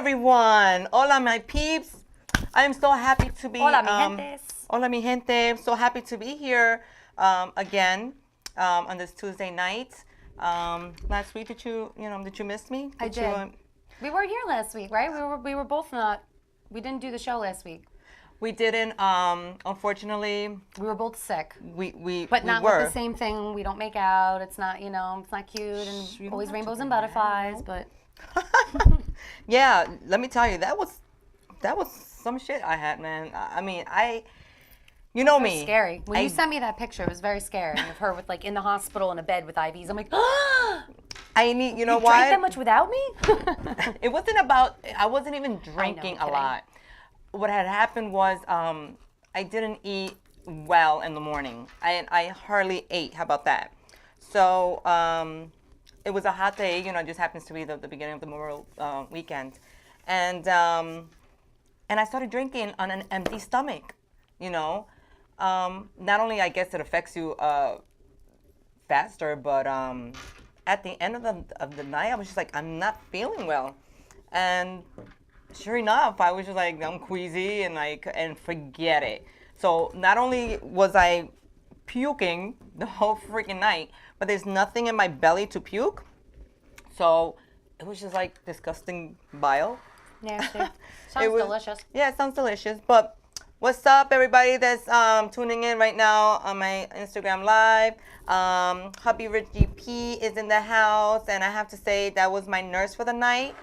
everyone. Hola, my peeps. I am so happy to be. Hola, mi gentes. Hola, mi gente. So happy to be here again on this Tuesday night. Last week, did you miss me? I did. We weren't here last week, right? We were both not. We didn't do the show last week. We didn't. Unfortunately, We were both sick. But not were. with the same thing. We don't make out. It's not, it's not cute and always rainbows and butterflies. But yeah, let me tell you, that was some shit I had, man. I mean, you know me. Scary. When you sent me that picture, it was very scary of her with in the hospital in a bed with IVs. I'm like, I need, you know you what? drank that much without me? It wasn't about. I wasn't even drinking a kidding. lot. What had happened was I didn't eat well in the morning. I hardly ate. How about that? So it was a hot day. It just happens to be the beginning of the Memorial weekend, and I started drinking on an empty stomach. Not only I guess it affects you faster, but at the end of the night, I was just like, I'm not feeling well, and sure enough, I was just like, I'm queasy and forget it. So not only was I puking the whole freaking night, but there's nothing in my belly to puke. So it was just like disgusting bile. Nasty. Sounds delicious. Yeah, it sounds delicious. But what's up, everybody that's tuning in right now on my Instagram Live? Hubby Richie P is in the house, and I have to say that was my nurse for the night.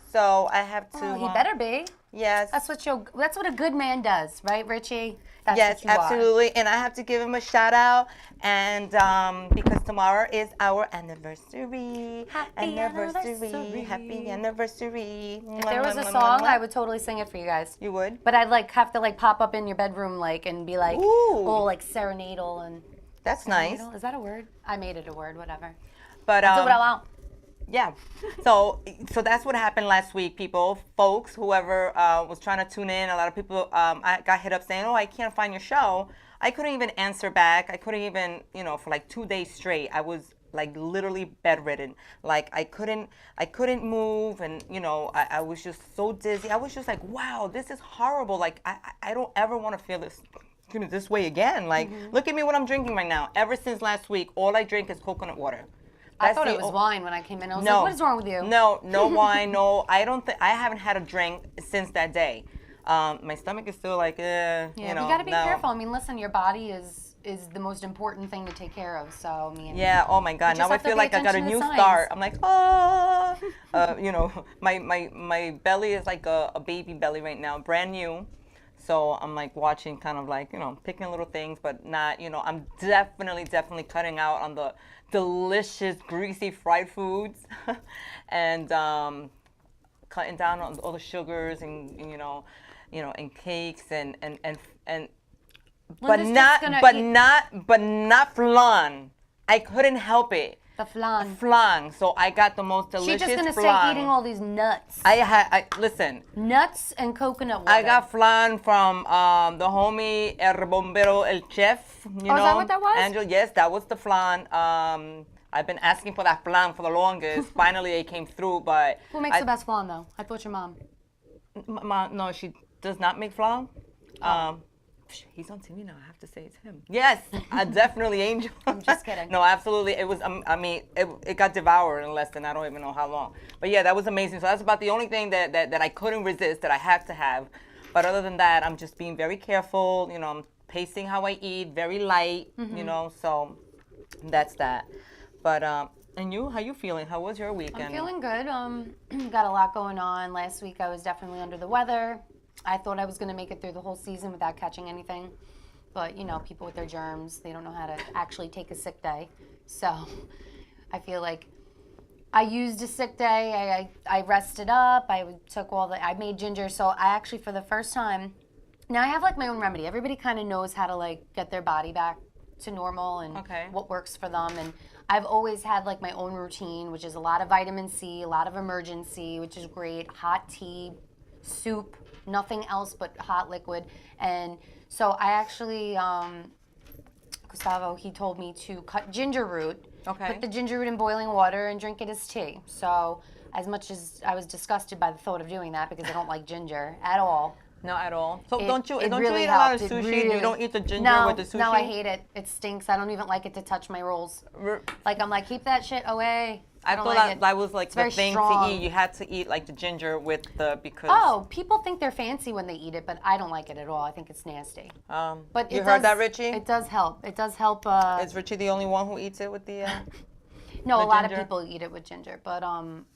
So I have to. Oh, he better be. Yes. That's what a good man does, right, Richie? That's yes, what you absolutely. And I have to give him a shout out, and because tomorrow is our anniversary. Happy anniversary. Happy anniversary. If there was a song, I would totally sing it for you guys. You would? But I'd have to pop up in your bedroom and be like, ooh, oh, serenadal and. That's nice. Is that a word? I made it a word. Whatever. But I'll do what I want. Yeah, so that's what happened last week, people, folks, whoever was trying to tune in. A lot of people, I got hit up saying, oh, I can't find your show. I couldn't even answer back. I couldn't even, for 2 days straight, I was literally bedridden. I couldn't move, and I was just so dizzy. I was just like, wow, this is horrible. I don't ever want to feel this way again. Look at me what I'm drinking right now. Ever since last week, all I drink is coconut water. I thought it was wine when I came in. I was like, what is wrong with you? No wine, no. I haven't had a drink since that day. My stomach is still Yeah, you got to be careful. I mean, listen, your body is the most important thing to take care of. So, I mean. Yeah, oh my God. Now I feel like I got a new start. I'm like, my belly is like a baby belly right now, brand new. So I'm watching kind of picking little things, but not, I'm definitely cutting out on the delicious, greasy fried foods and cutting down on all the sugars and and cakes and but not flan. I couldn't help it. The flan. Flan. So I got the most delicious flan. She's just gonna say eating all these nuts. Listen. Nuts and coconut water. I got flan from the homie El Bombero El Chef. Is that what that was? Angel, yes, that was the flan. I've been asking for that flan for the longest. Finally, it came through, but who makes the best flan though? I thought your mom. No, she does not make flan. He's on TV now. I have to say it's him. Yes, definitely Angel. I'm just kidding. No, absolutely. It was. It got devoured in less than I don't even know how long. But yeah, that was amazing. So that's about the only thing that I couldn't resist that I had to have. But other than that, I'm just being very careful. I'm pacing how I eat, very light. Mm-hmm. So that's that. But and you, how you feeling? How was your weekend? I'm feeling good. Got a lot going on. Last week I was definitely under the weather. I thought I was going to make it through the whole season without catching anything. But, people with their germs, they don't know how to actually take a sick day. So I feel like I used a sick day. I rested up. I made ginger. So I actually, for the first time, now I have my own remedy. Everybody kind of knows how to get their body back to normal and what works for them. And I've always had my own routine, which is a lot of vitamin C, a lot of Emergen-C, which is great, hot tea, soup, nothing else but hot liquid. And so I actually, Gustavo, he told me to cut ginger root, put the ginger root in boiling water and drink it as tea. So as much as I was disgusted by the thought of doing that because I don't like ginger at all. Not at all. So It- don't you it don't really you eat a lot of helped. It sushi? You really- don't eat the ginger No, with the sushi? no, I hate it. It stinks. I don't even like it to touch my rolls. Like I'm like, keep that shit away. I don't thought like that, it. that was like the very thing strong. to eat. You had to eat like the ginger with the because. Oh, people think they're fancy when they eat it, but I don't like it at all. I think it's nasty. But You it heard does, that, Richie? It does help. It does help. Is Richie the only one who eats it with the? No, the a lot of ginger? people eat it with ginger, but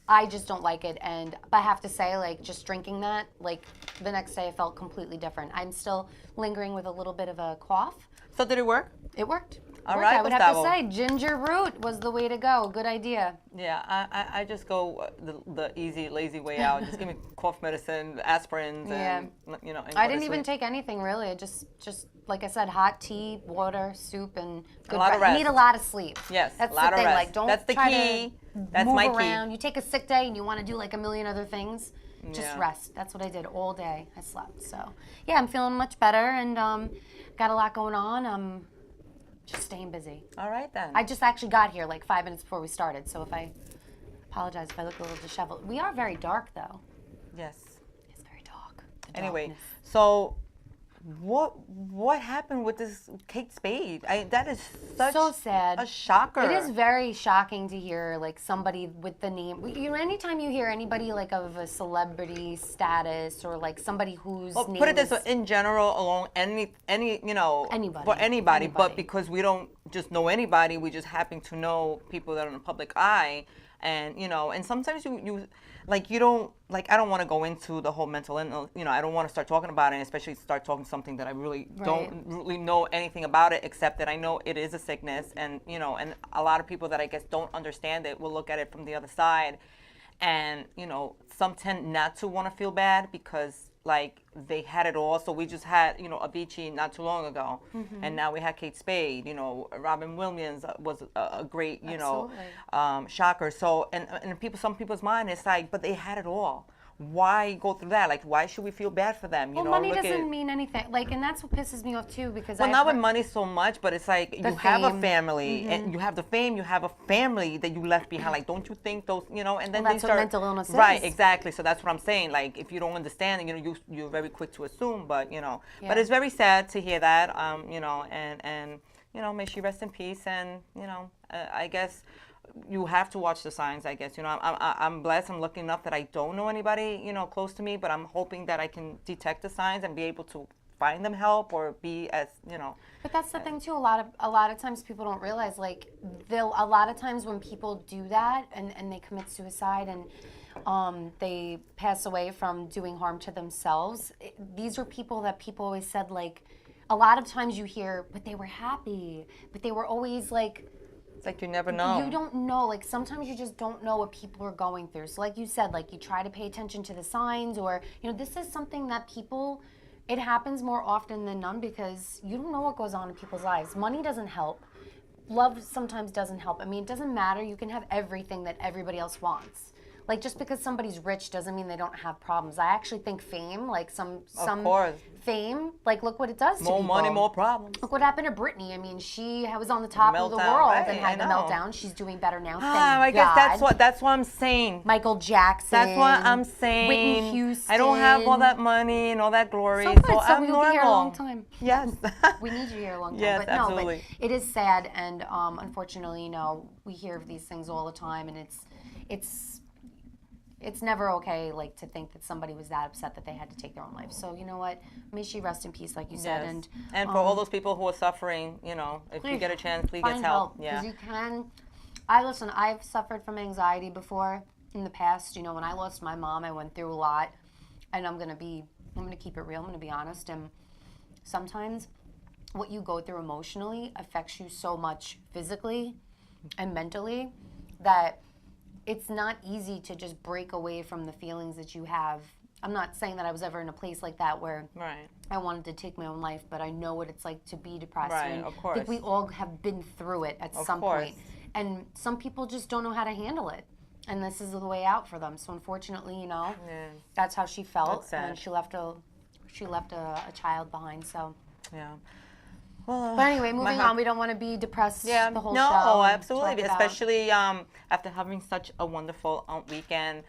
I just don't like it. And I have to say, like, just drinking that, like, the next day I felt completely different. I'm still lingering with a little bit of a cough. So did it work? It worked. All Worked. right, I would have to Gustavo. say, ginger root was the way to go. Good idea. Yeah, I just go the easy, lazy way out. Just give me cough medicine, aspirins, and you know. And I go to didn't even sleep. take anything really. I just like I said, hot tea, water, soup, and good lot of rest. You need rest. a lot of sleep. Yes, That's a lot the of thing. rest. Like, don't That's the try key. to That's move my key. around. You take a sick day and you want to do like a million other things. Just Yeah. rest. That's what I did all day. I slept. So yeah, I'm feeling much better and got a lot going on. Just staying busy. All right then. I just actually got here like 5 minutes before we started. So if I apologize if I look a little disheveled. We are very dark though. Yes. It's very dark. The Anyway, darkness. so what happened with this Kate Spade? That is such So sad. a shocker. It is very shocking to hear like somebody with the name. You know, anytime you hear anybody like of a celebrity status or like somebody whose Well, name put it this way, is- in general, along any you know, Anybody. for anybody, Anybody. but because we don't just know anybody, we just happen to know people that are in the public eye, and you know, and sometimes you like you don't like I don't want to go into the whole mental illness, you know, I don't want to start talking about it, and especially start talking something that I really don't really know anything about it, except that I know it is a sickness, and you know, and a lot of people that I guess don't understand it will look at it from the other side, and you know, some tend not to want to feel bad because like they had it all. So we just had, you know, Avicii not too long ago, and now we had Kate Spade. You know, Robin Williams was a great, you know, shocker. So and people, some people's mind is like, but they had it all. Why go through that? Like, why should we feel bad for them? You Well, know, money look doesn't at, mean anything. Like, and that's what pisses me off too because well, I've not with heard- money so much, but it's like you have a fame. family, and you have the fame. You have a family that you left behind. Like, don't you think those, you know? And then Well, they that's what start, mental illness right? is. Exactly. So that's what I'm saying. Like, if you don't understand, you know, you're very quick to assume. But you know, but Yeah. it's very sad to hear that. You know, and you know, may she rest in peace. And you know, I guess you have to watch the signs. I guess, you know, I'm blessed. I'm lucky enough that I don't know anybody, you know, close to me. But I'm hoping that I can detect the signs and be able to find them help or be as, you know. But that's the thing too. A lot of times people don't realize like a lot of times when people do that and they commit suicide and they pass away from doing harm to themselves. These are people that people always said like. A lot of times you hear, but they were happy, but they were always like. It's like you never know. You don't know. Like sometimes you just don't know what people are going through. So like you said, like you try to pay attention to the signs or, you know, this is something that people, it happens more often than none because you don't know what goes on in people's lives. Money doesn't help. Love sometimes doesn't help. I mean, it doesn't matter. You can have everything that everybody else wants. Like just because somebody's rich doesn't mean they don't have problems. I actually think fame, like some course. fame, like look what it does to More people. money, more problems. Look what happened to Britney. I mean, she was on the top of the Meltdown, world right, and had the I know. meltdown. She's doing better now. Thank I guess God. that's what I'm saying. Michael Jackson. That's what I'm saying. Whitney Houston. I don't have all that money and all that glory, So good. So I'm we'll normal. be here a long time. Yes. We need you here a long time. Yes, but no, absolutely. but it is sad, and unfortunately, you know, we hear of these things all the time, and it's never okay, like to think that somebody was that upset that they had to take their own life. So you know what? May she rest in peace, like you said. Yes. And for all those people who are suffering, you know, if you please get a chance, please find get help. because Yeah. you can. I've suffered from anxiety before in the past. You know, when I lost my mom, I went through a lot, and I'm gonna keep it real. I'm gonna be honest. And sometimes, what you go through emotionally affects you so much physically and mentally that it's not easy to just break away from the feelings that you have. I'm not saying that I was ever in a place like that where Right. I wanted to take my own life, but I know what it's like to be depressed. Right, And of I think course. we all have been through it at some course. point. And some people just don't know how to handle it. And this is the way out for them. So unfortunately, you know, Yeah. that's how she felt. That's sad. And she left a child behind. So Yeah. Well, But anyway, moving heart- on. We don't want to be depressed Yeah, the whole no, show. and absolutely. talk about- Especially after having such a wonderful weekend.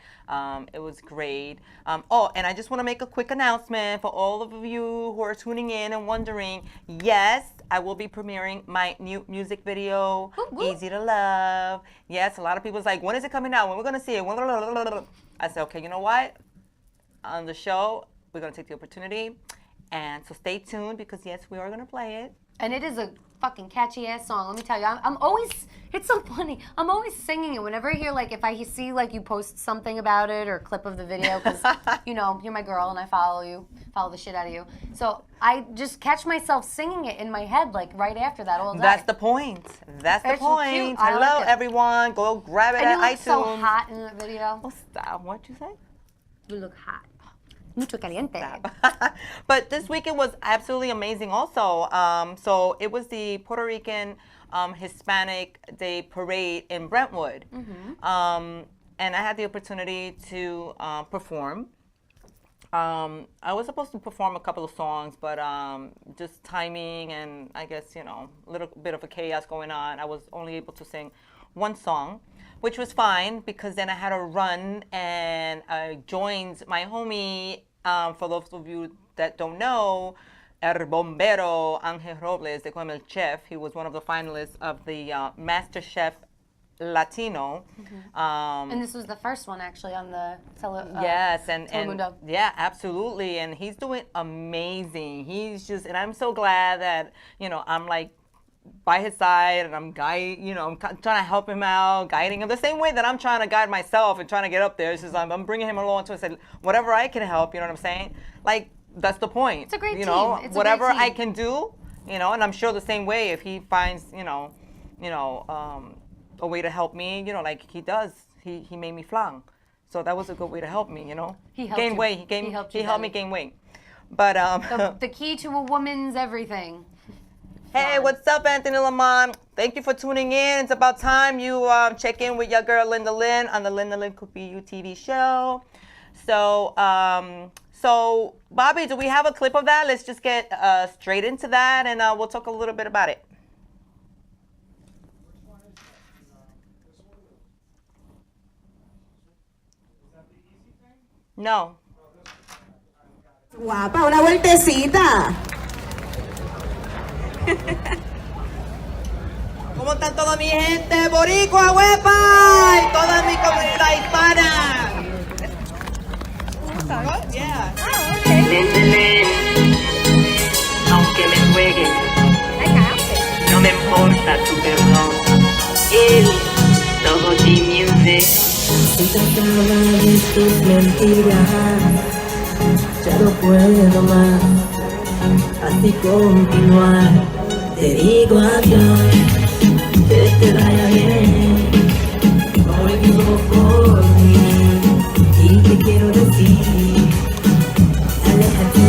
It was great. Oh, and I just want to make a quick announcement for all of you who are tuning in and wondering. Yes, I will be premiering my new music video, Whoop, whoop. Easy to Love. Yes, a lot of people's like, when is it coming out? When we're going to see it? I said, okay, you know what? On the show, we're going to take the opportunity. And so stay tuned because, yes, we are going to play it. And it is a fucking catchy ass song. Let me tell you, I'm always. It's so funny. I'm always singing it whenever I hear like if I see like you post something about it or a clip of the video because you know you're my girl and I follow the shit out of you. So I just catch myself singing it in my head like right after that all day. That's the point. That's the It's so cute. point. I Hello, like it. everyone. Go grab it and you at look iTunes. so hot in the video. Oh, stop. What'd you say? You look hot. Mucho caliente. But this weekend was absolutely amazing also. So it was the Puerto Rican Hispanic Day Parade in Brentwood. And I had the opportunity to perform. I was supposed to perform a couple of songs, but just timing and I guess, you know, a little bit of a chaos going on. I was only able to sing one song, which was fine because then I had to run and I joined my homie, for those of you that don't know, El Bombero Angel Robles de Come el Chef. He was one of the finalists of the MasterChef Latino. And this was the first one actually on the Yes, and Telemundo. yeah, absolutely, and he's doing amazing. He's just, and I'm so glad that I'm like by his side and I'm I'm trying to help him out, guiding him the same way that I'm trying to guide myself and trying to get up there. It's just I'm bringing him along to say whatever I can help. You know what I'm saying? Like that's the point. It's a great team. It's a Whatever great team. I can do, and I'm sure the same way if he finds a way to help me, like he does. He made me flan. So that was a good way to help me, He helped gain you. weight. He helped you, He helped me Daddy. gain weight. But The key to a woman's everything. hey, what's up, Anthony Lamont? Thank you for tuning in. It's about time you check in with your girl Linda Lynn on the Linda Lynn Could Be You TV show. So, Bobby, do we have a clip of that? Let's just get straight into that, and we'll talk a little bit about it. No. Guapa, una vueltecita. ¿Cómo están toda mi gente boricua, huepa? Y toda mi comunidad hispana. Yeah. Léndele, aunque me juegue, no me importa tu perdón. El todo G-Music. Si trataba de tus mentiras, ya no puedo más. Así continuar. Te digo adiós, que te vaya bien. Hoy vivo por mí y te quiero decir: aléjate,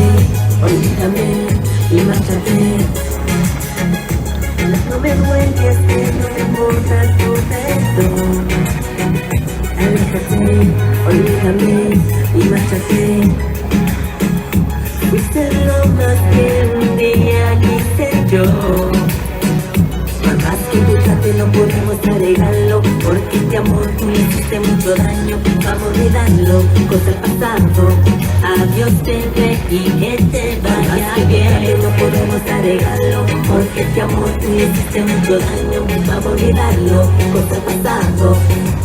olvídame y márchate. No me vuelves, que no me importa tu perdón. Aléjate, olvídame y márchate. Fuiste lo más que un día quise yo. Por más que tú trates no podemos arreglarlo, porque este amor tú me hiciste mucho daño. Vamos a olvidarlo, cosas pasado. Adiós, te y que te vaya bien. No podemos arreglarlo, porque este amor tú me hiciste mucho daño. Vamos a olvidarlo, cosas pasado.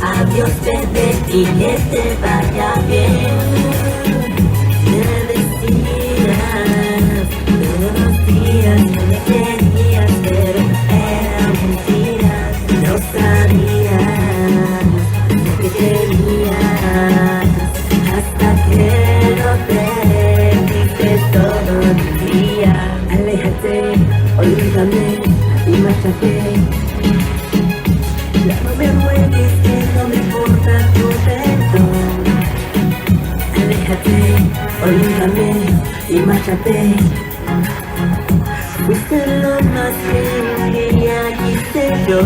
Adiós, bebé, y que te vaya bien. Me decías todos los días que me querías, pero era mentira. No sabías lo que querías hasta que lo perdiste todo el día. Aléjate, olvídame y márchate. Ya no me mueves, que no me importa tu perdón. Aléjate, olvídame y márchate. Fuiste lo más que quería quise yo.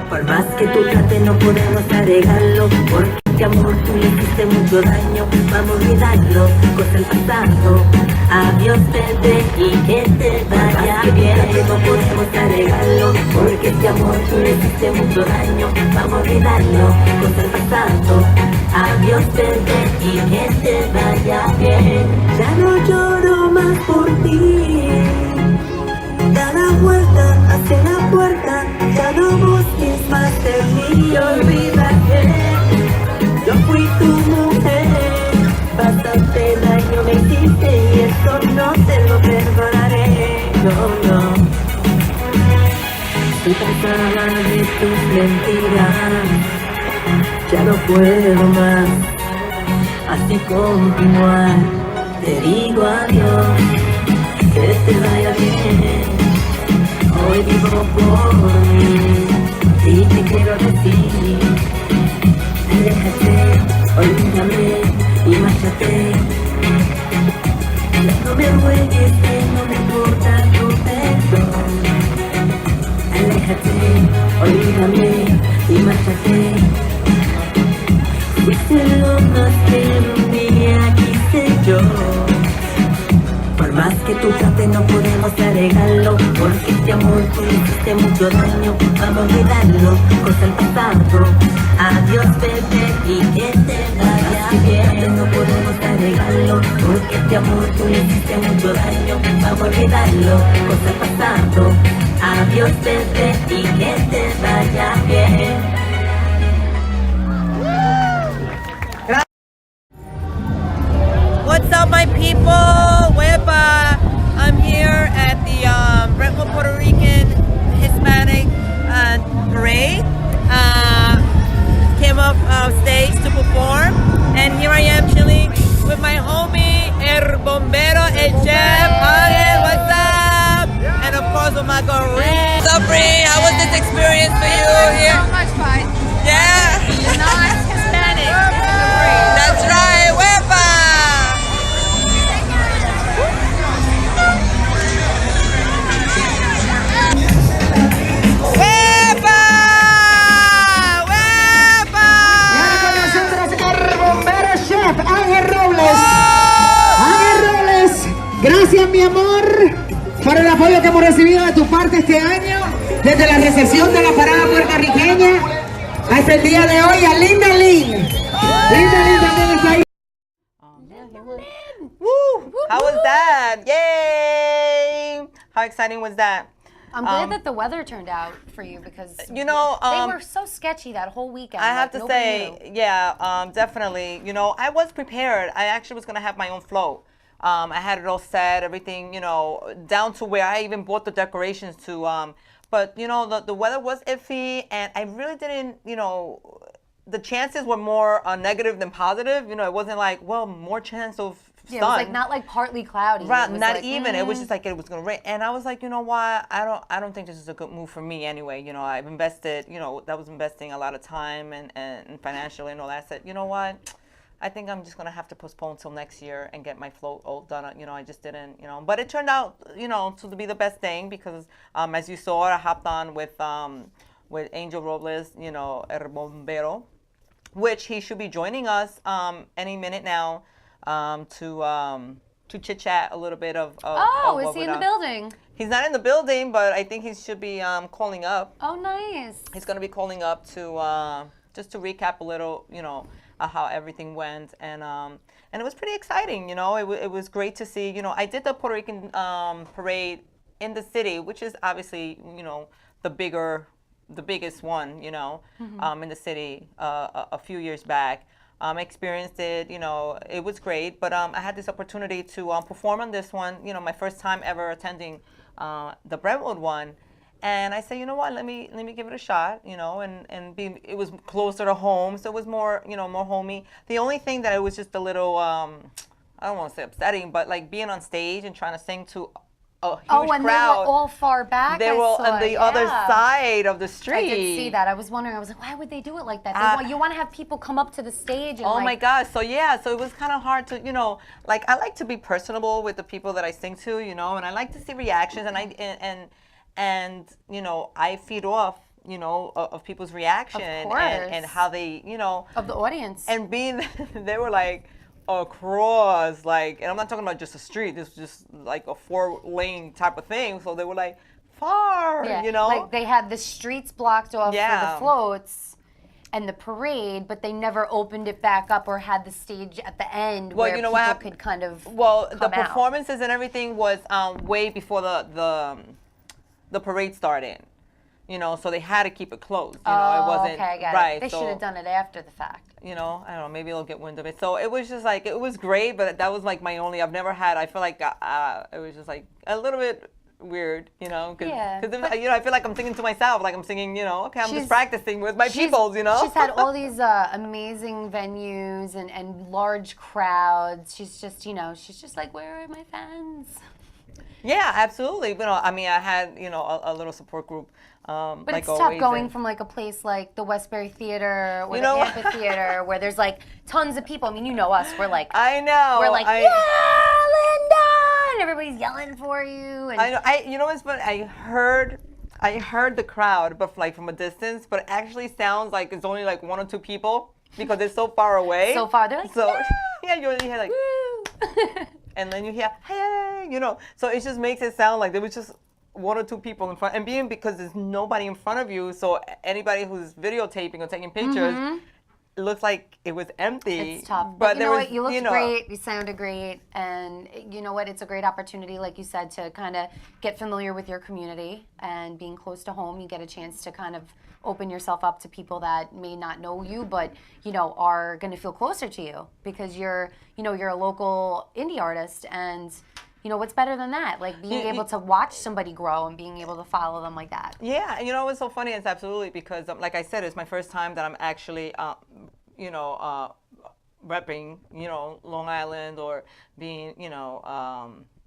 Por más que tú trates no podemos arreglarlo, porque este amor tú le hiciste mucho daño. Vamos a olvidarlo, cosa del pasado. Adiós bebé y que te vaya bien. No podemos arreglarlo, porque este amor tú le hiciste mucho daño. Vamos a olvidarlo, cosa del pasado. Adiós bebé y que te vaya bien. Ya no lloro más por ti. Da la vuelta hacia la puerta, ya no busques más de mí. Olvídate, yo fui tu mujer. Bastante daño me hiciste y esto no te lo perdonaré. No, no. Estoy cansada de tus mentiras. Ya no puedo más así continuar. Te digo adiós, que te vaya bien. Hoy vivo por mí y te quiero decir: aléjate, olvídame y márchate. No me ruegues que no me importa tu perdón. Aléjate, olvídame y márchate. Fuiste lo más que un día quise yo. Por más que tú trates no podemos arreglarlo, porque este amor tú le hiciste mucho daño. Vamos a olvidarlo, cosa del pasado. Adiós bebé y que te vaya bien. No podemos arreglarlo, porque este amor tú le hiciste mucho daño. Vamos a olvidarlo, cosa del pasado. Adiós bebé y que te vaya bien. What's up, my people? Wepa. I'm here at the Brentwood Puerto Rican Hispanic Parade. Came up stage to perform, and here I am chilling with my homie El Bombero, El Chef. Angel, what's up? And of course with my girl Ree. What's up, Ree? How was this experience for you here? So much fun. Yeah. Not Hispanic. That's right. Wepa. Ángel Robles. Ángel Robles, gracias mi amor por el apoyo que hemos recibido de tu parte este año, desde la recepción de la parada puertorriqueña hasta el día de hoy. A Linda Lynn. Linda Lynn también está ahí. Woo! How was that? Yay! How exciting was that? I'm glad that the weather turned out for you, because You know, they were so sketchy that whole weekend. I have like, to nobody say, knew. yeah, definitely. You know, I was prepared. I actually was gonna have my own float. I had it all set, everything, you know, down to where I even bought the decorations to. But you know, the weather was iffy, and I really didn't, you know, the chances were more negative than positive. You know, it wasn't like, well, more chance of Yeah, it was like sun. not like partly cloudy. Right, It was not like, even. It was just like it was gonna rain, and I was like, you know what? I don't think this is a good move for me anyway. You know, I've invested. You know, that was investing a lot of time and financially and all that. I said, you know what? I think I'm just gonna have to postpone till next year and get my float all done. You know, I just didn't. You know, but it turned out, you know, to be the best thing because, as you saw, I hopped on with Angel Robles. You know, El Bombero, which he should be joining us any minute now to chit chat a little bit of Oh, of is what he we're in the not- building? He's not in the building, but I think he should be calling up. Oh, nice. He's going to be calling up to just to recap a little, you know, how everything went, and it was pretty exciting. You know, it was great to see. You know, I did the Puerto Rican parade in the city, which is obviously, you know, the biggest one, you know, in the city a few years back. I experienced it, you know, it was great, but I had this opportunity to perform on this one, you know, my first time ever attending the Brentwood one. And I said, you know what, let me give it a shot, you know, and it was closer to home, so it was more, you know, more homey. The only thing that it was just a little, I don't want to say upsetting, but like being on stage and trying to sing to a huge Oh, and crowd. they were all far back. They I were saw, on the other yeah. side of the street. I did see that. I was wondering. I was like, why would they do it like that? You want to have people come up to the stage and Oh like, my gosh. So yeah, so it was kind of hard to, you know, like I like to be personable with the people that I sing to, you know, and I like to see reactions, and and you know, I feed off, you know, of people's reaction course. and how they, you know, Of the audience. and being, they were like across, like, and I'm not talking about just a street. This was just like a 4-lane type of thing. So they were like far, yeah. you know. Like they had the streets blocked off for Yeah. the floats and the parade, but they never opened it back up or had the stage at the end Well, where you know people what happened? could kind of Well, the come out. performances and everything was way before the parade started. You know, so they had to keep it closed. You know, it wasn't okay, I got right. it. They so, should have done it after the fact. You know, I don't know. Maybe they'll get wind of it. So it was just like it was great, but that was like my only. I've never had. I feel like it was just like a little bit weird. You know, because Yeah, but- you know I feel like I'm singing to myself. Like I'm singing. You know, okay, I'm She's- just practicing with my peoples. You know. She's had all these amazing venues and large crowds. She's just, you know, she's just like, where are my fans? Yeah, absolutely. You know, I mean, I had you know a little support group. But like it's tough always, going and- from like a place like the Westbury Theater or You the know- amphitheater where there's like tons of people. I mean, you know us. We're like, I know. we're like, I, yeah, Linda, and everybody's yelling for you. And I know. You know what's funny? I heard the crowd, but like from a distance. But it actually sounds like it's only like 1 or 2 people because they're so far away. so far, they're like, So yeah, yeah, you hear like, woo. and then you hear hey, you know. So it just makes it sound like there was just 1 or 2 people in front, and being because there's nobody in front of you, so anybody who's videotaping or taking pictures. It looks like it was empty. It's tough. But But you there know was, what? You looked you know, great. You sounded great. And you know what? It's a great opportunity, like you said, to kind of get familiar with your community. And being close to home, you get a chance to kind of open yourself up to people that may not know you, but, you know, are going to feel closer to you because you're a local indie artist. And, you know, what's better than that? Like being able to watch somebody grow and being able to follow them like that. Yeah, and you know what's so funny? It's absolutely because, like I said, it's my first time that I'm actually, repping, you know, Long Island or being, you know,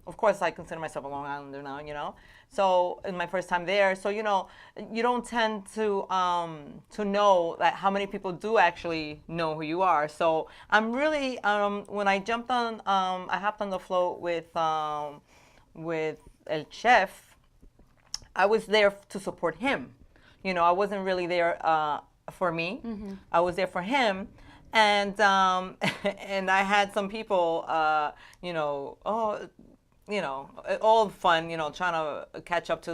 of course I consider myself a Long Islander now, you know. So it's my first time there. So you know, you don't tend to know that how many people do actually know who you are. So I'm really when I jumped on, I hopped on the float with El Chef. I was there to support him. You know, I wasn't really there for me. I was there for him, and and I had some people, all fun, you know, trying to catch up to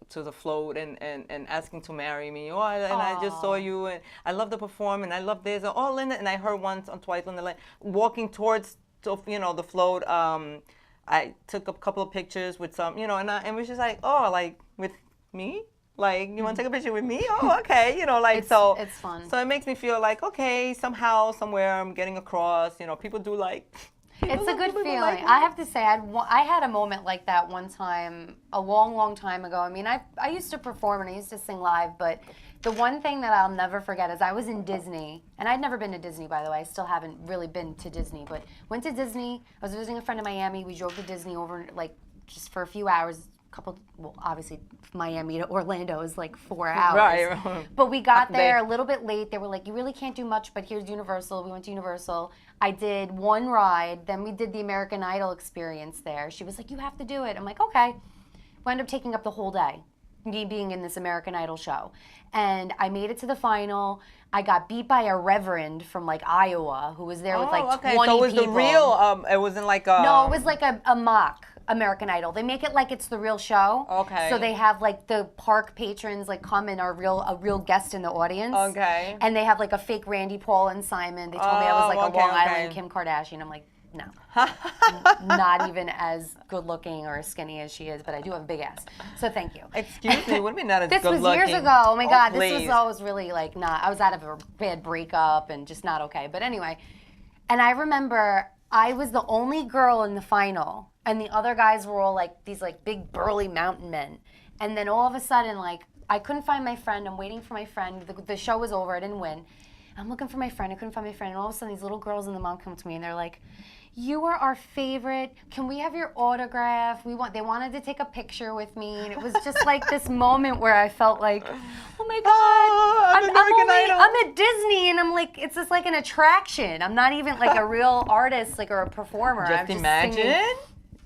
the float and asking to marry me. Oh, and I just saw you, and I love the perform, and I love this. Oh, Linda, and I heard once or twice Linda walking towards, the float. I took a couple of pictures with some, you know, and it was just like, oh, like with me. Like, you want to take a picture with me? Oh, okay. You know, like, It's fun. So it makes me feel like, okay, somehow, somewhere I'm getting across. You know, people do like. It's a good people feeling. like I have to say, I had a moment like that one time, a long, long time ago. I mean, I used to perform and I used to sing live, but the one thing that I'll never forget is I was in Disney, and I'd never been to Disney, by the way. I still haven't really been to Disney, but went to Disney. I was visiting a friend in Miami. We drove to Disney over, like, just for a few hours. Obviously Miami to Orlando is like 4 hours. Right. But we got Big. there a little bit late. They were like, you really can't do much, but here's Universal. We went to Universal. I did one ride. Then we did the American Idol experience there. She was like, you have to do it. I'm like, okay. Wound up taking up the whole day, me being in this American Idol show. And I made it to the final. I got beat by a reverend from like Iowa who was there with like 20 okay. So it was people. the real. It wasn't like a. No, it was like a mock American Idol. They make it like it's the real show. Okay. So they have like the park patrons like come and are a real guest in the audience. Okay. And they have like a fake Randy Paul and Simon. They told me I was like okay, a Long okay. Island Kim Kardashian. I'm like, no. Not even as good looking or as skinny as she is, but I do have a big ass. So thank you. Excuse me. What do you mean not as This good was looking? years ago. Oh my God, this please. was always really like not. I was out of a bad breakup and just not okay. But anyway, and I remember I was the only girl in the final, and the other guys were all like these like big burly mountain men. And then all of a sudden, like I couldn't find my friend. I'm waiting for my friend. The show was over. I didn't win. I'm looking for my friend. I couldn't find my friend. And all of a sudden, these little girls and the mom come to me, and they're like, you are our favorite. Can we have your autograph? They wanted to take a picture with me. And it was just like this moment where I felt like, oh my God, I'm American Idol. I'm at Disney, and I'm like, it's just like an attraction. I'm not even like a real artist, like, or a performer. Just I'm just imagine singing.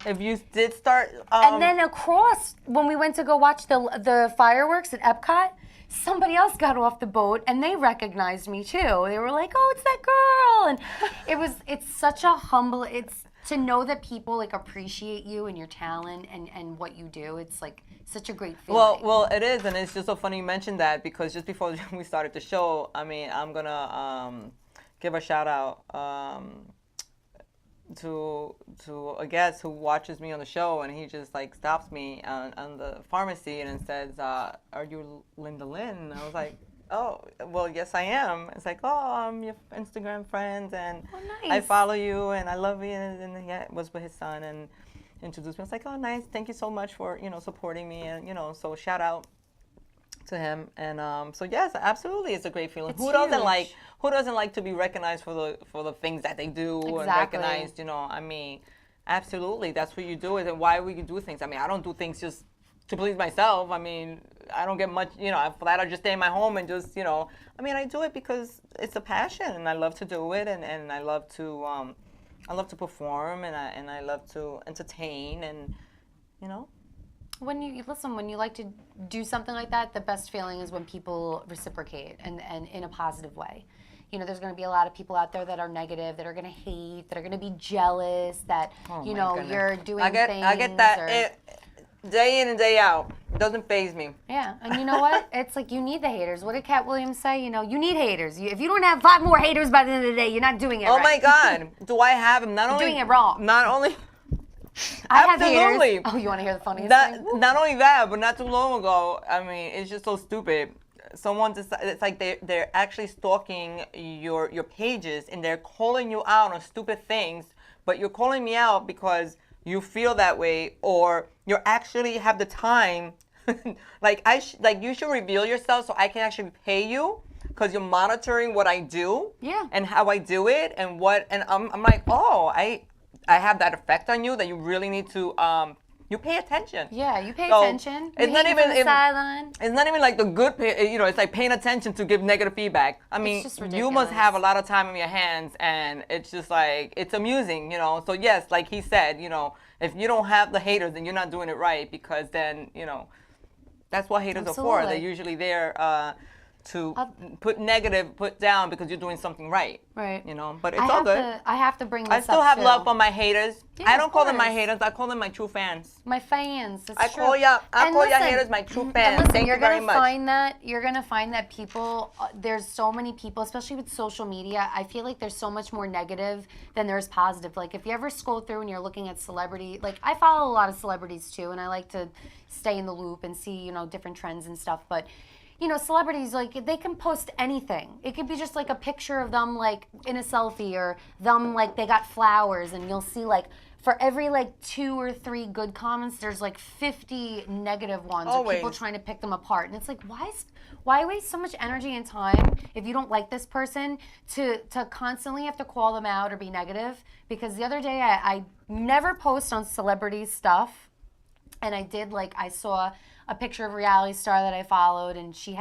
if you did start. And then across, when we went to go watch the fireworks at Epcot, somebody else got off the boat and they recognized me too. They were like, "Oh, it's that girl," and it's such a humble. It's to know that people like appreciate you and your talent and what you do. It's like such a great feeling. Well, it is, and it's just so funny you mentioned that because just before we started the show, I mean, I'm gonna give a shout out to a guest who watches me on the show, and he just like stops me on the pharmacy and says, "Are you Linda Lynn?" And I was like, "Oh, well, yes, I am." It's like, "Oh, I'm your Instagram friend, and I nice. follow you, and I love you." And he was with his son and introduced me. I was like, "Oh, nice. Thank you so much for supporting me." And so shout out to him. And so yes, absolutely, it's a great feeling. It's Who doesn't huge. who doesn't like to be recognized for the things that they do and Exactly. recognized? I mean, absolutely, that's what you do. And why would you do things? I mean, I don't do things just to please myself. I mean, I don't get much, for that I just stay in my home and just, I mean, I do it because it's a passion and I love to do it, and I love to perform, and I love to entertain, and When you like to do something like that, the best feeling is when people reciprocate and in a positive way. There's going to be a lot of people out there that are negative, that are going to hate, that are going to be jealous, that, Oh, my goodness. you're doing I things. get that or- day in and day out. It doesn't faze me. Yeah, and you know what? It's like you need the haters. What did Cat Williams say? You need haters. If you don't have 5 more haters by the end of the day, you're not doing it Oh right. my God, do I have them? Not You're only doing it wrong. Not only. I have Absolutely. haters. Oh, you want to hear the funniest thing? Not only that, but not too long ago, I mean, it's just so stupid. Someone decided, it's like they're actually stalking your pages and they're calling you out on stupid things, but you're calling me out because you feel that way, or you actually have the time. Like you should reveal yourself so I can actually pay you, because you're monitoring what I do. Yeah. And how I do it, and I'm like, oh, I have that effect on you that you really need to you pay attention. Yeah, you pay So, attention. it's You not hate even from the sideline. It's not even like the good it's like paying attention to give negative feedback. I mean, just you must ridiculous. have a lot of time in your hands, and it's just like, it's amusing, So yes, like he said, if you don't have the haters, then you're not doing it right, because then, that's what haters are for. Absolutely. They're usually there to put down because you're doing something right. Right. But it's all good. I have to bring this I still up, have too. love for my haters. Yeah, I of don't call them my course. haters. I call them my true fans. My fans. It's I true. call ya And listen, haters my true and fans. listen, Thank you're you very gonna much. you're gonna find that people. There's so many people, especially with social media. I feel like there's so much more negative than there's positive. Like if you ever scroll through and you're looking at celebrity, like I follow a lot of celebrities too, and I like to stay in the loop and see different trends and stuff. But celebrities, like, they can post anything. It could be just like a picture of them like in a selfie, or them like they got flowers, and you'll see like for every like 2 or 3 good comments, there's like 50 negative ones, or people Always. trying to pick them apart. And it's like, why waste so much energy and time if you don't like this person to constantly have to call them out or be negative? Because the other day I never post on celebrity stuff, and I saw a picture of a reality star that I followed, and she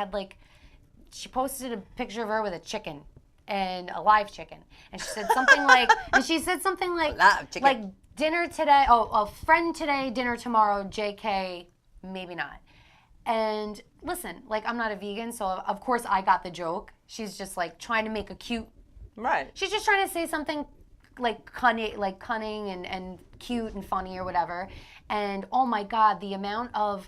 posted a picture of her with a chicken, and a live chicken, and she said something like, Live chicken. like dinner today, a friend today, dinner tomorrow, JK, maybe not. And listen, like, I'm not a vegan, so of course I got the joke. She's just like trying to make a cute. Right. She's just trying to say something like cunning and cute and funny or whatever. And oh my God, the amount of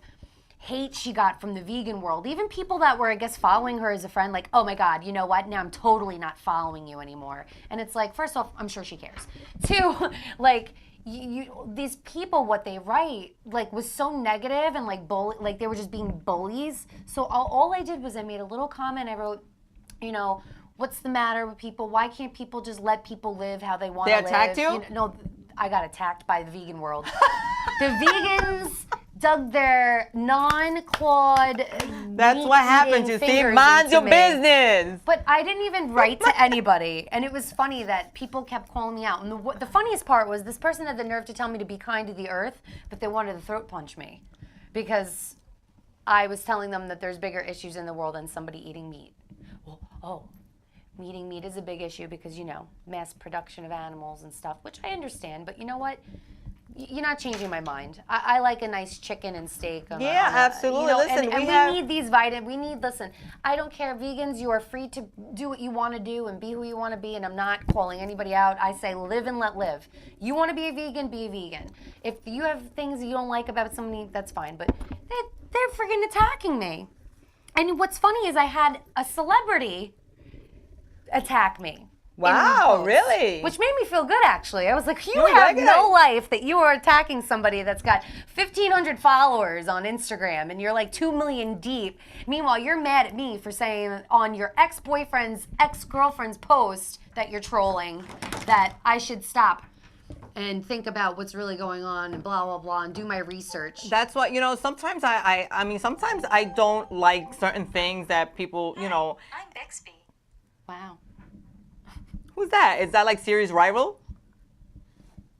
hate she got from the vegan world. Even people that were, I guess, following her as a friend, like, oh my God, you know what? Now I'm totally not following you anymore. And it's like, first off, I'm sure she cares. 2, like, these people, what they write, like, was so negative and like like they were just being bullies. So all I did was I made a little comment. I wrote, what's the matter with people? Why can't people just let people live how they want to They live? attacked you? No, I got attacked by the vegan world. The vegans dug their non-clawed That's what happens. You see, mind your business. But I didn't even write to anybody, and it was funny that people kept calling me out. And the funniest part was this person had the nerve to tell me to be kind to the earth, but they wanted to throat punch me because I was telling them that there's bigger issues in the world than somebody eating meat. Well, eating meat is a big issue because, mass production of animals and stuff, which I understand. But you know what? you're not changing my mind. I like a nice chicken and steak. Yeah, absolutely. Listen, and we we have- need these vitamins. Listen, I don't care, vegans. You are free to do what you want to do and be who you want to be. And I'm not calling anybody out. I say live and let live. You want to be a vegan, be a vegan. If you have things you don't like about somebody, that's fine. But they're freaking attacking me. And what's funny is I had a celebrity attack me. Wow, post, really? Which made me feel good, actually. I was like, you You're have like it. no life that you are attacking somebody that's got 1,500 followers on Instagram and you're like 2 million deep. Meanwhile, you're mad at me for saying on your ex-boyfriend's, ex-girlfriend's post that you're trolling that I should stop and think about what's really going on and blah, blah, blah, and do my research. That's what, sometimes I mean, sometimes I don't like certain things that people, I'm Bixby. Wow. Who's that? Is that like Siri's rival?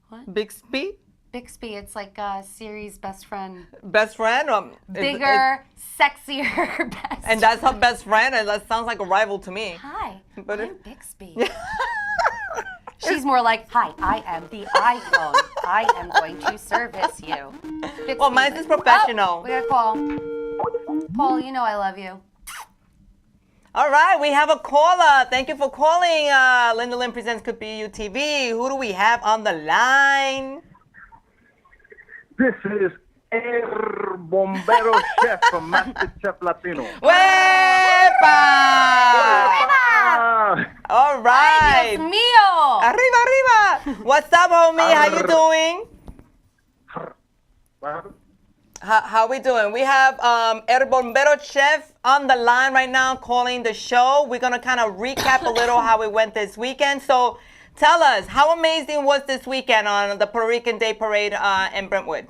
What? Bixby? Bixby, it's like Siri's best friend. Best friend? Bigger, sexier, best And that's her best friend, and that sounds like a rival to me. Hi, But I'm it- Bixby. She's more like, hi, I am the iPhone. I am going to service you. Bixby's Well, mine's like, is professional. Oh, we got a call. Paul, you know I love you. All right, we have a caller. Thank you for calling. Linda Lynn Presents Could Be You TV. Who do we have on the line? This is El Bombero Chef from Master Chef Latino. Wepa! Ah, All right. Dios mío. Arriba, arriba. What's up, homie? How you doing? well, How we doing? We have El Bombero Chef on the line right now calling the show. We're going to kind of recap a little how it went this weekend. So tell us, how amazing was this weekend on the Puerto Rican Day Parade in Brentwood?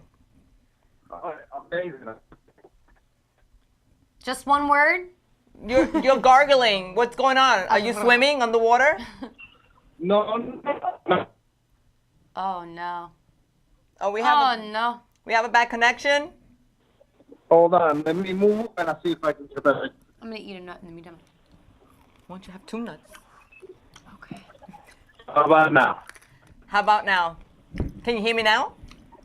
amazing. Just one word? You're gargling. What's going on? Are you swimming underwater? No. Oh, no. Oh, we Oh, have no. we have a bad connection. Hold on. Let me move and I'll see if I can get better. I'm going to eat a nut in the meantime. Why don't you have 2 nuts? Okay. How about now? How about now? Can you hear me now?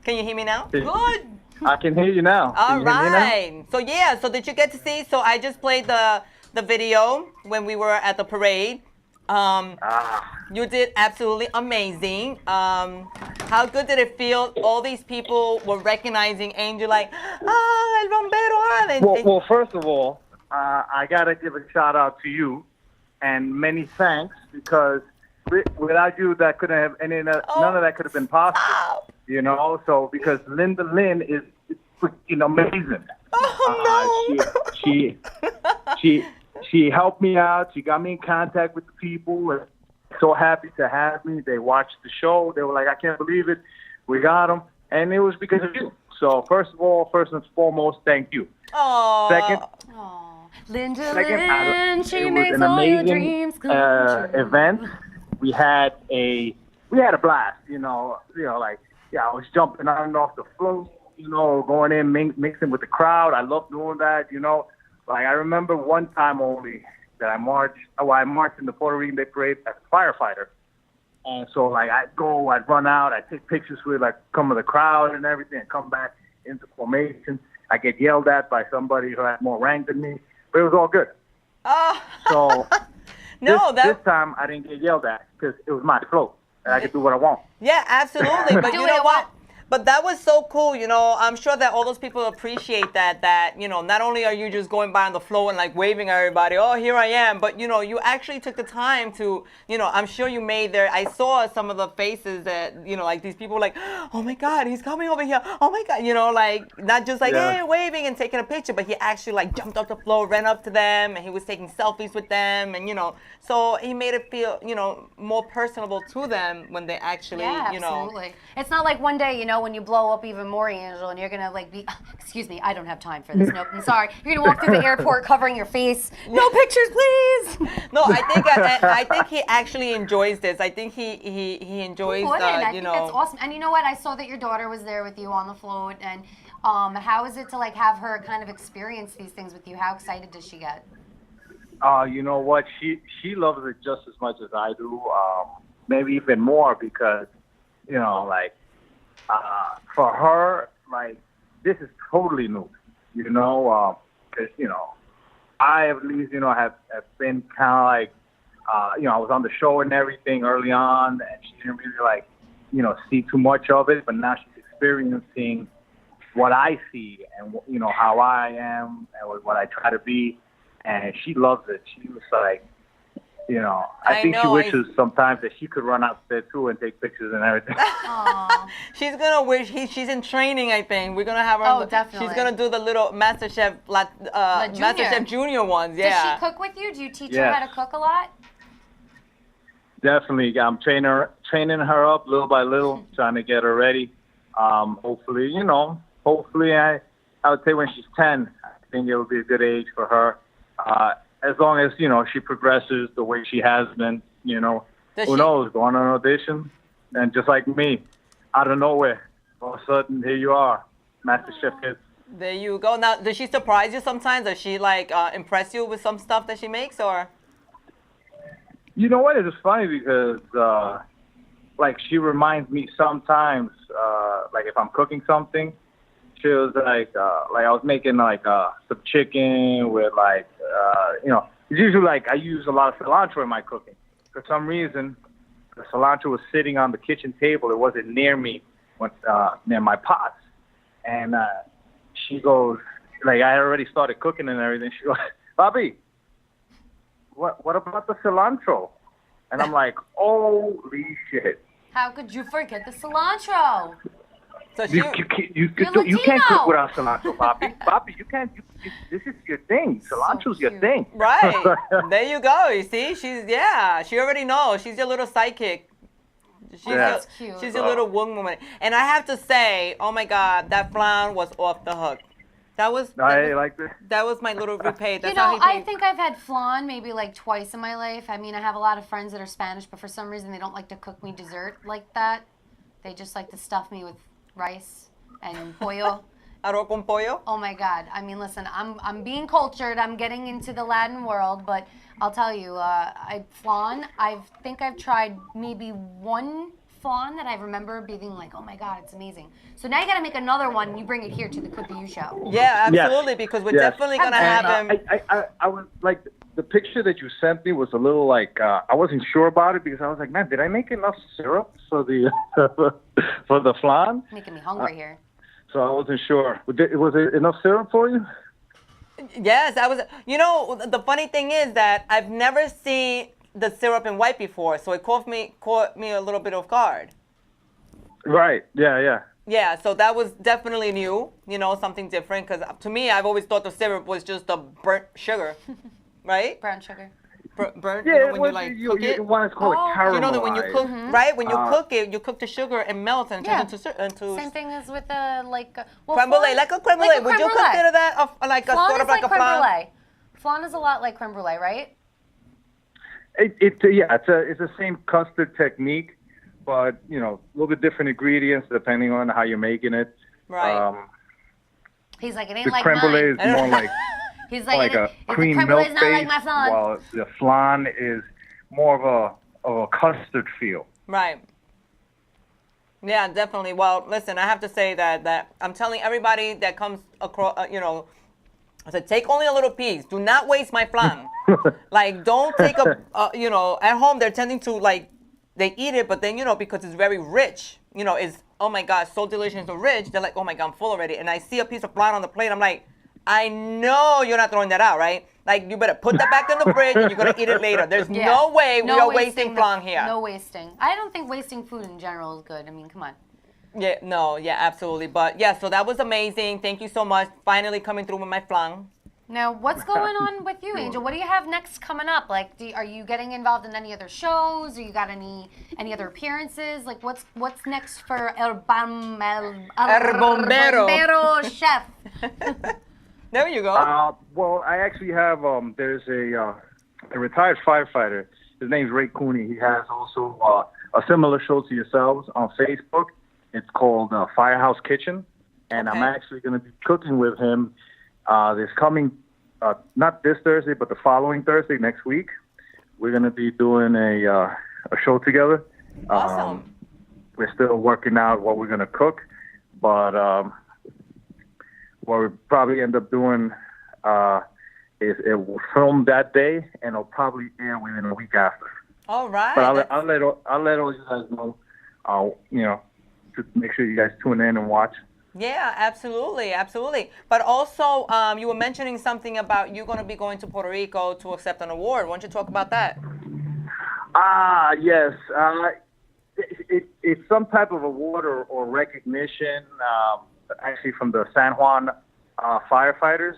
Can you hear me now? Yeah. Good. I can hear you now. All Can you hear me now? right. So yeah, so did you get to see? So I just played the video when we were at the parade. You did absolutely amazing. How good did it feel? All these people were recognizing Angel like, El Bombero. Well, first of all, I got to give a shout out to you and many thanks because without you, that couldn't have none of that could have been possible. Stop. You know, so because Linda Lynn is freaking amazing. Oh no. She helped me out. She got me in contact with the people. We're so happy to have me. They watched the show. They were like, I can't believe it. We got them. And it was because of you. So first and foremost, thank you. Oh. Second, Oh, Linda Second, Lynn, it she was makes an all your amazing dreams come true. event. We had a blast. I was jumping on and off the float. Going in, mixing with the crowd. I love doing that. Like I remember one time only that I marched. I marched in the Puerto Rican Day Parade as a firefighter. And so like I'd run out, I'd take pictures with like some of the crowd and everything, and come back into formation. I get yelled at by somebody who had more rank than me, but it was all good. Oh. So No, this time I didn't get yelled at because it was my float and I could do what I want. Yeah, absolutely. But Do you what know you what? want. But that was so cool, I'm sure that all those people appreciate that, not only are you just going by on the floor and like waving at everybody, oh, here I am, but you actually took the time to, I'm sure you made I saw some of the faces that, like these people were like, oh my God, he's coming over here. Oh my God, like not just like, Yeah. hey, waving and taking a picture, but he actually like jumped off the floor, ran up to them, and he was taking selfies with them. And, so he made it feel, more personable to them when they actually, Yeah, absolutely. It's not like one day, when you blow up even more, Angel, and you're gonna like be, excuse me, I don't have time for this. Nope, I'm sorry. You're gonna walk through the airport covering your face. No pictures, please. No, I think he actually enjoys this. I think he enjoys Wouldn't. I you think know. that's awesome. And you know what? I saw that your daughter was there with you on the float. And how is it to like have her kind of experience these things with you? How excited does she get? You know what? She loves it just as much as I do. Maybe even more because, like For her, like, this is totally new, you know, because, you know, I at least, you know, have been kind of like, you know, I was on the show and everything early on, and she didn't really, like, you know, see too much of it, but now she's experiencing what I see and, you know, how I am and what I try to be, and she loves it. She was like, you know, I think she wishes sometimes that she could run out there too and take pictures and everything. She's gonna wish she's in training. I think we're gonna have her. Oh, definitely. She's gonna do the little MasterChef, MasterChef Junior ones. Yeah. Does she cook with you? Do you teach her Yes. how to cook a lot? Definitely, I'm training her up little by little, trying to get her ready. Hopefully, you know, I would say when she's 10, I think it would be a good age for her. As long as, you know, she progresses the way she has been, you know, who knows, go on an audition, and just like me, out of nowhere, all of a sudden, here you are, MasterChef Kids. There you go. Now, does she surprise you sometimes? Does she, like, impress you with some stuff that she makes, or? You know what? It's funny because, like, she reminds me sometimes, like, if I'm cooking something, she was like I was making, like, some chicken with, like, you know, it's usually, like, I use a lot of cilantro in my cooking. For some reason, the cilantro was sitting on the kitchen table. It wasn't near me, near my pots. And she goes, like, I had already started cooking and everything. She goes, Bobby, what about the cilantro? And I'm like, holy shit. How could you forget the cilantro? So You can't cook without cilantro, Bobby. Bobby, you can't. This is your thing. Cilantro's your cute. thing. Right. There you go. You see, she already knows. She's your little sidekick. That's cute. She's your little woman. And I have to say, oh my God, that flan was off the hook. That was my little repay. That's You know, how he I think I've had flan maybe like twice in my life. I mean, I have a lot of friends that are Spanish, but for some reason they don't like to cook me dessert like that. They just like to stuff me with rice and pollo. Arroz con pollo. Oh my God! I mean, listen, I'm being cultured. I'm getting into the Latin world, but I'll tell you, flan. I think I've tried maybe one flan that I remember being like, oh my God, it's amazing. So now you got to make another one, and you bring it here to the Cook You show. Yeah, absolutely, because we're definitely gonna have him. I was like, the picture that you sent me was a little like, I wasn't sure about it because I was like, man, did I make enough syrup for the for the flan? Making me hungry here. So I wasn't sure. Was it enough syrup for you? Yes, I was. You know, the funny thing is that I've never seen the syrup in white before, so it caught me a little bit off guard. Right. Yeah. Yeah, so that was definitely new. You know, something different. Because to me, I've always thought the syrup was just the burnt sugar, right? Brown sugar. Burnt. Yeah, when you like cook it. You want to call it caramelized. You know that when you cook, right? When you cook it, you cook the sugar and melts and turns into Same thing as with the creme brulee, like a creme brulee. Would you consider that like a flan sort of like a creme flan? brulee. Flan is a lot like creme brulee, right? It's the same custard technique, but you know, a little bit different ingredients depending on how you're making it. Right. He's like, it ain't The like creme brulee mine. is more like He's like, a the cream creme milk brulee is not like base, my flan. while the flan is more of a custard feel. Right. Yeah, definitely. Well, listen, I have to say that I'm telling everybody that comes across, I said, take only a little piece. Do not waste my flan. Like, don't take at home they're tending to, like, they eat it, but then, because it's very rich, it's, oh my God, so delicious and rich. They're like, oh my God, I'm full already. And I see a piece of flan on the plate. I'm like, I know you're not throwing that out, right? Like, you better put that back in the fridge and you're going to eat it later. There's no way we are wasting flan here. No wasting. I don't think wasting food in general is good. I mean, come on. Yeah, absolutely. But yeah, so that was amazing. Thank you so much. Finally coming through with my flan. Now, what's going on with you, Angel? What do you have next coming up? Like, are you getting involved in any other shows? Or you got any other appearances? Like, what's next for El Bombero Chef? There you go. Well, I actually have, there's a retired firefighter. His name's Ray Cooney. He has also a similar show to yourselves on Facebook. It's called Firehouse Kitchen. And I'm actually going to be cooking with him this coming, not this Thursday, but the following Thursday, next week. We're going to be doing a show together. Awesome. we're still working out what we're gonna cook, but what we probably end up doing is it will film that day and it'll probably air within a week after. All right. But I'll let all you guys know. To make sure you guys tune in and watch. Yeah, absolutely, absolutely. But also, you were mentioning something about you going to be going to Puerto Rico to accept an award. Why don't you talk about that? Yes. It's some type of award or recognition, actually from the San Juan firefighters.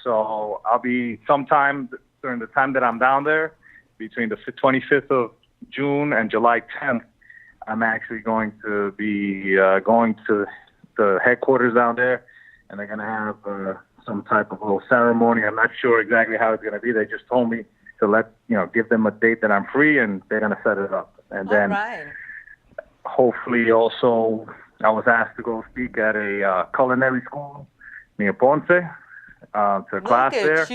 So I'll be sometime during the time that I'm down there, between the 25th of June and July 10th. I'm actually going to be going to the headquarters down there, and they're going to have some type of little ceremony. I'm not sure exactly how it's going to be. They just told me to give them a date that I'm free, and they're going to set it up. And then hopefully also I was asked to go speak at a culinary school near Ponce, to a class there.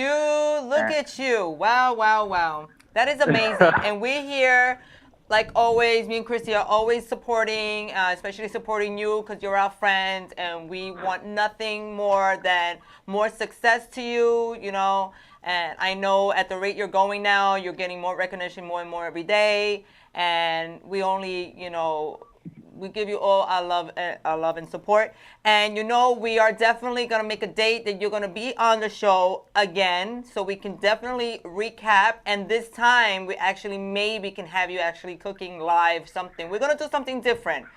Look at you. Wow, wow, wow. That is amazing. And we're here, like always, me and Christy are always supporting, especially supporting you because you're our friend, and we want nothing more than more success to you, you know. And I know at the rate you're going now, you're getting more recognition more and more every day. And we only, we give you all our love and support. And we are definitely gonna make a date that you're gonna be on the show again, so we can definitely recap. And this time, we actually maybe can have you actually cooking live something. We're gonna do something different.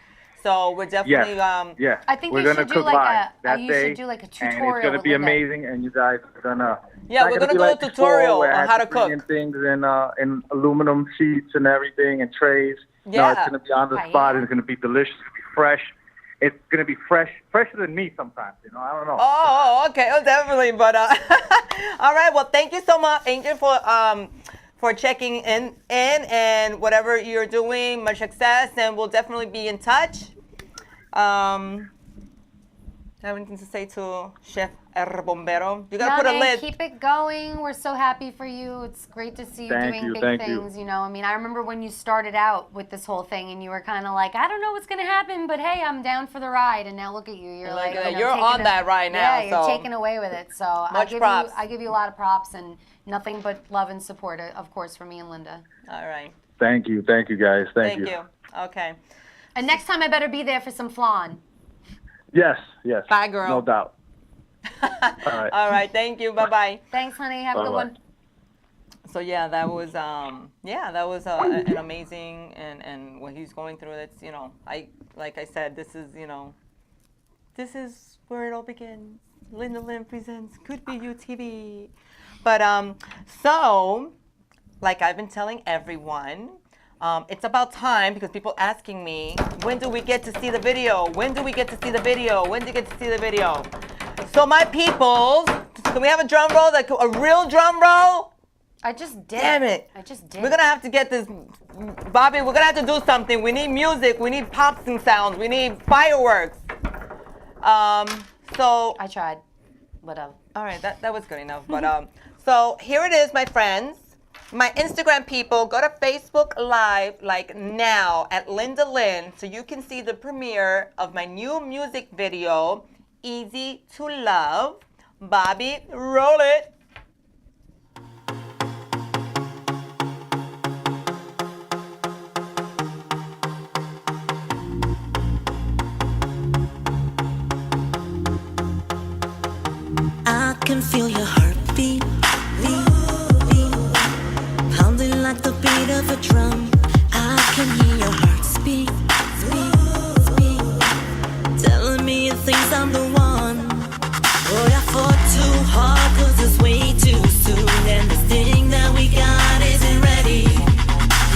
So we're definitely yeah. I think we're you gonna should do cook like live a that you day, should do like a and tutorial. it's gonna be amazing. And you guys are gonna we're gonna do a tutorial on how to cook. Things in aluminum sheets and everything and trays. Yeah. No, it's gonna be on the spot. It's gonna be delicious. It's gonna be fresh. It's gonna be fresher than me sometimes. I don't know. Oh, okay. Oh, definitely. But all right. Well, thank you so much, Angel, for checking in and whatever you're doing. Much success, and we'll definitely be in touch. Have anything to say to Chef El Bombero? You gotta put a lid. Keep it going. We're so happy for you. It's great to see you doing big things. I mean, I remember when you started out with this whole thing, and you were kind of like, I don't know what's gonna happen, but hey, I'm down for the ride. And now look at you. You're like, you're on that ride now. Yeah, you're taking away with it. So I give you a lot of props and nothing but love and support, of course, from me and Linda. All right. Thank you guys. Thank you. Okay. And next time I better be there for some flan. Yes. Bye, girl. No doubt. All right. All right. Thank you. Bye-bye. Thanks, honey. Have a good one. So that was an amazing and what he's going through. That's like I said, this is where it all begins. Linda Lynn presents Could Be You TV. But so like I've been telling everyone. It's about time because people asking me, when do we get to see the video? When do we get to see the video? When do you get to see the video? So my peoples, can we have a drum roll? A real drum roll? I just did. Damn it. I just did. We're going to have to get this, Bobby, we're going to have to do something. We need music. We need pops and sounds. We need fireworks. So. I tried. Whatever. All right, that was good enough. But so here it is, my friends. My Instagram people, go to Facebook Live like now at Linda Lynn so you can see the premiere of my new music video, Easy to Love. Bobby, roll it. I can feel your heartbeat. Like the beat of a drum, I can hear your heart speak, telling me you think I'm the one. Boy, I fought too hard 'cause it's way too soon, and this thing that we got isn't ready.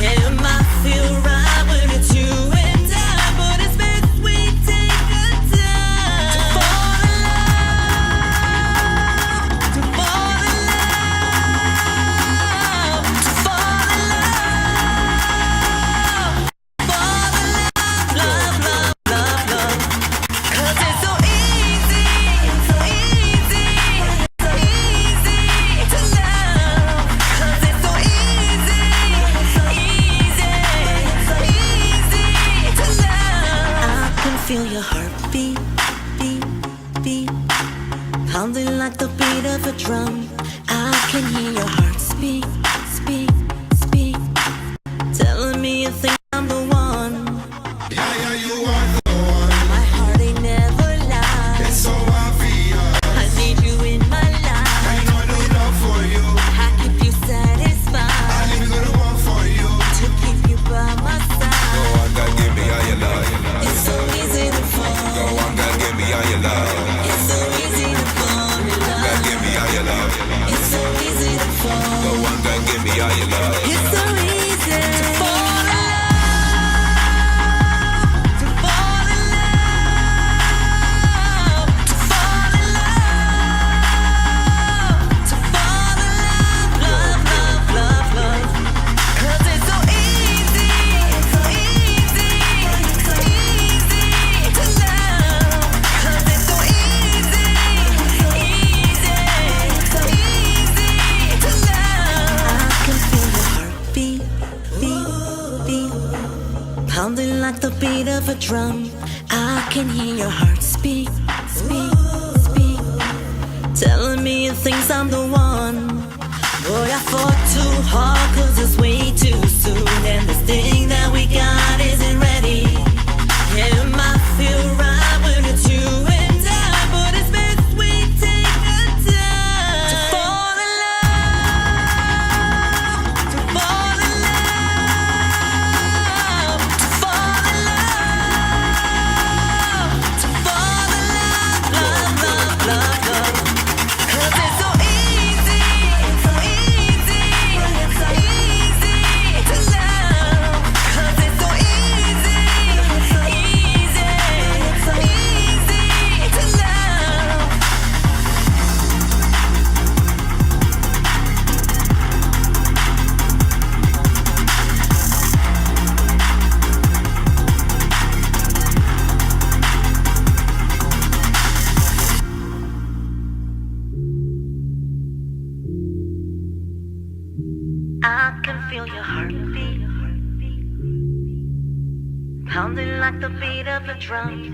Yeah, it might feel right when it's you and I, but it's best we take the time to fall in love. heartbeat, pounding like the beat of a drum. I can hear your heart speak, speak, speak, telling me you think I'm the one. Yeah, you are the one. My heart ain't never lied. It's so obvious. I need you in my life. I know I do love for you. I keep you satisfied. I live good one for you. To keep you by my side. Go on, God, give me all your love. It's so easy to fall. Go on, God, give me all your love. It's so easy to fall in God, love. give me all your love. It's so easy to fall. Go on, God, give me all your love. It's so easy to fall in love. To fall in love. To fall in love. To fall in love. Love, love, love, love. 'Cause it's so easy. It's so easy. It's so easy to love. 'Cause it's so easy. Easy. So easy to love. I can feel your heartbeat, beat, beat, pounding like the beat of a drum. I can hear your heart speak, speak, speak, telling me it thinks I'm the one. Boy, I fought too hard 'cause it's way too soon, and this thing that we got isn't ready. Yeah, it might feel right when it's you and I, but it's best we take the time to fall in love, to fall in love, to fall in love, to fall in love, love, love, love, love. 'Cause it's so easy, it's so easy, it's so easy to love. 'Cause it's so easy, easy, it's so easy to love. I can feel your heartbeat, pounding like the beat of a drum.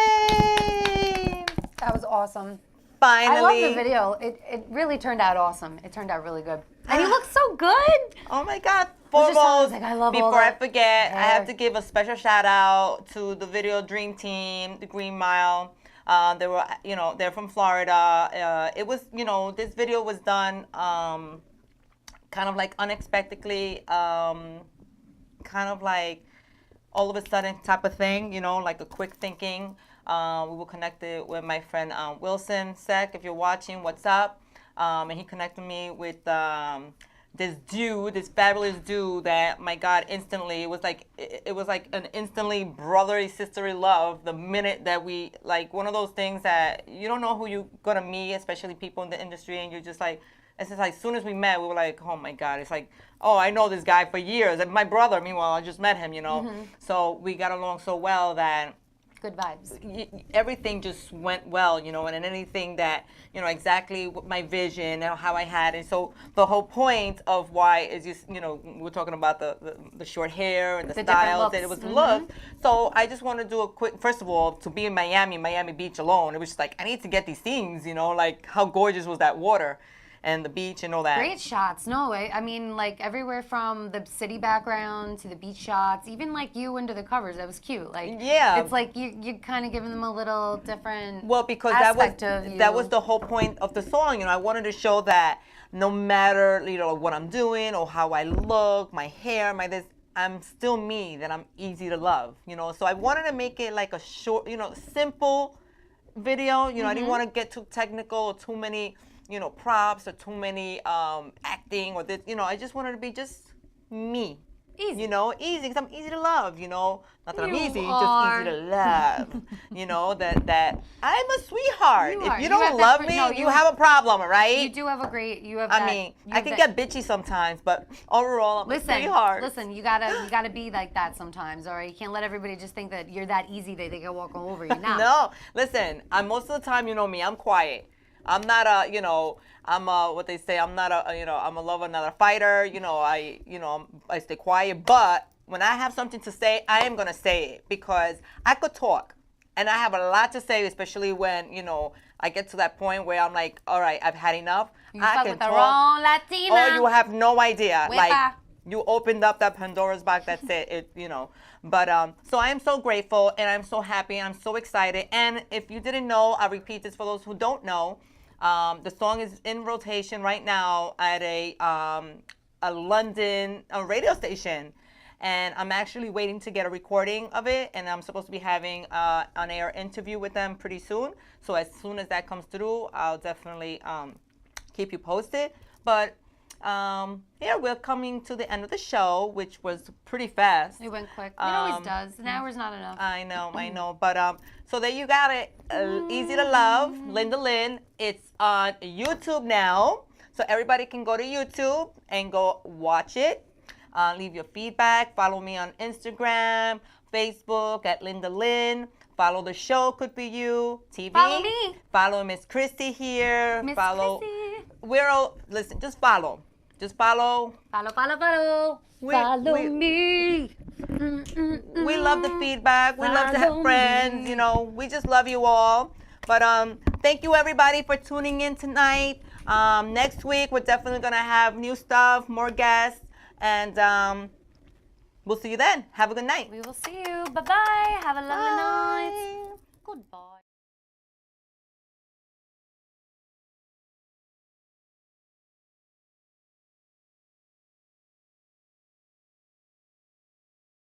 Yay! That was awesome. Finally. I love the video. It really turned out awesome. It turned out really good. And you look so good. Oh my God. was just Foremost, like, I love all before I that forget, I have hair. to give a special shout out to the Video Dream Team, the Green Mile. They were, they're from Florida. It was, this video was done kind of like unexpectedly, kind of like all of a sudden type of thing, like a quick thinking. We were connected with my friend Wilson Sec. If you're watching, what's up? And he connected me with this fabulous dude that, my God, instantly it was like an instantly brotherly sisterly love the minute that we, like, one of those things that you don't know who you're gonna meet, especially people in the industry, and you're just like, it's just like, as soon as we met, we were like, oh my God, it's like, oh, I know this guy for years. And my brother, meanwhile, I just met him, So we got along so well that Good vibes. everything just went well, and anything that, exactly what my vision and how I had. And so the whole point of why is just, we're talking about the short hair and the different styles, and it looks. was the look. So I just want to do a quick, first of all, to be in Miami Beach alone, it was just like, I need to get these scenes, like how gorgeous was that water and the beach and all that. Great shots. No, I mean, like, everywhere from the city background to the beach shots, even like you into the covers. That was cute. Like, Yeah. it's like you kind of giving them a little different. Well, because aspect of you. that was the whole point of the song. I wanted to show that no matter what I'm doing or how I look, my hair, my this, I'm still me. That I'm easy to love. So I wanted to make it like a short, simple video. I didn't want to get too technical or too many, props or too many acting or this. I just wanted to be just me. Easy. Easy, because I'm easy to love, Not that I'm You easy, are. just easy to love. That I'm a sweetheart. You If are. you You don't have love that- me, no, you you- have a problem, right? You do have a great. You have. I that, mean, you I have can that- get bitchy sometimes, but overall, I'm a sweetheart. Listen, you gotta be like that sometimes, all right? You can't let everybody just think that you're that easy that they can walk all over you. Now, No, listen, most of the time, you know me, I'm quiet. I'm not a, you know, I'm a, what they say, I'm not a, you know, I'm a lover, not a fighter. You know, I stay quiet. But when I have something to say, I am going to say it because I could talk. And I have a lot to say, especially when, you know, I get to that point where I'm like, all right, I've had enough. You I fuck can with the talk. wrong Latina. Oh, you have no idea. Wepa. Like, you opened up that Pandora's box. That's it. It, you know. But so I am so grateful and I'm so happy. I'm so excited. And if you didn't know, I'll repeat this for those who don't know. The song is in rotation right now at a London radio station. And I'm actually waiting to get a recording of it. And I'm supposed to be having an air interview with them pretty soon. So as soon as that comes through, I'll definitely keep you posted. But yeah, we're coming to the end of the show, which was pretty fast. It went quick. It always does. An hour's not enough. I know. But so there you got it. Easy to Love, Linda Lynn. It's on YouTube now. So everybody can go to YouTube and go watch it. Leave your feedback. Follow me on Instagram, Facebook at Linda Lynn. Follow the show, Could Be You TV. Follow me. Follow Miss Christy here. Miss Follow. Chrissy. We're all, listen, just follow. Just follow. Follow. We- Follow we- me. We love the feedback. We love to have Follow friends. me. You know, we just love you all. But thank you everybody for tuning in tonight. Next week we're definitely gonna have new stuff, more guests, and we'll see you then. Have a good night. We will see you. Bye-bye. Have a lovely night. Goodbye.